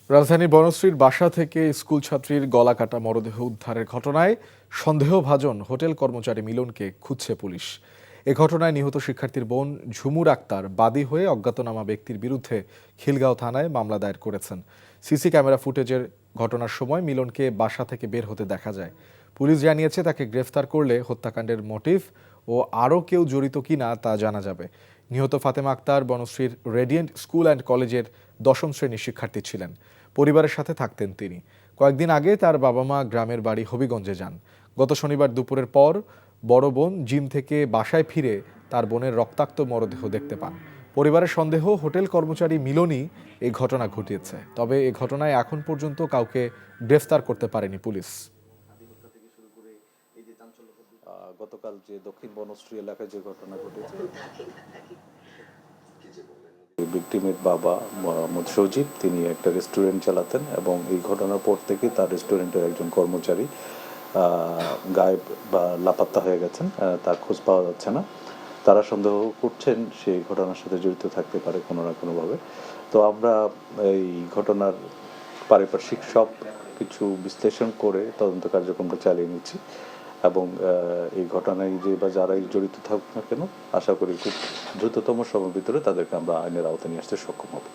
রাজধানীর বনশ্রীর বাসা থেকে স্কুল ছাত্রীর গলা কাটা মরদেহ উদ্ধারের ঘটনায় সন্দেহভাজন হোটেল কর্মচারী মিলনকে খুঁজছে পুলিশ। এ ঘটনায় নিহত শিক্ষার্থীর বোন ঝুমুর আক্তার বাদী হয়ে অজ্ঞাতনামা ব্যক্তির বিরুদ্ধে খিলগাঁও থানায় মামলা দায়ের করেছেন। সিসি ক্যামেরা ফুটেজের ঘটনার সময় মিলনকে বাসা থেকে বের হতে দেখা যায়। পুলিশ জানিয়েছে তাকে গ্রেফতার করলে হত্যাকাণ্ডের মোটিভ ও আরও কেউ জড়িত কিনা তা জানা যাবে। নিহত ফাতেমা আক্তার বনশ্রীর রেডিয়েন্ট স্কুল অ্যান্ড কলেজের 10ম শ্রেণীর শিক্ষার্থী ছিলেন। পরিবারের সাথে থাকতেন তিনি। কয়েকদিন আগে তার বাবা মা গ্রামের বাড়ি হবিগঞ্জে যান। গত শনিবার দুপুরের পর বড় বোন জিম থেকে বাসায় ফিরে তার বোনের রক্তাক্ত মরদেহ দেখতে পান। পরিবারের সন্দেহ হোটেল কর্মচারী মিলনই এই ঘটনা ঘটিয়েছে। তবে এই ঘটনায় এখন পর্যন্ত কাউকে গ্রেফতার করতে পারেনি পুলিশ। গতকাল যে দক্ষিণ বনশ্রী এলাকায় যে ঘটনা ঘটেছে, ভিকটিমের বাবা মোহাম্মদ সজীব তিনি একটা রেস্টুরেন্ট চালাতেন এবং এই ঘটনার পর থেকে তার রেস্টুরেন্টের একজন কর্মচারী গায়েব বা লাপাত্তা হয়ে গেছেন, তার খোঁজ পাওয়া যাচ্ছে না। তারা সন্দেহ করছেন সেই ঘটনার সাথে জড়িত থাকতে পারে কোনো না কোনোভাবে। তো আমরা এই ঘটনার পারিপার্শ্বিক সব কিছু বিশ্লেষণ করে তদন্ত কার্যক্রমটা চালিয়ে নিচ্ছি এবং এই ঘটনায় যে বা যারাই জড়িত থাকুক না কেন আশা করি খুব দ্রুততম সময়ের ভিতরে তাদেরকে আমরা আইনের আওতায় নিয়ে আসতে সক্ষম হব।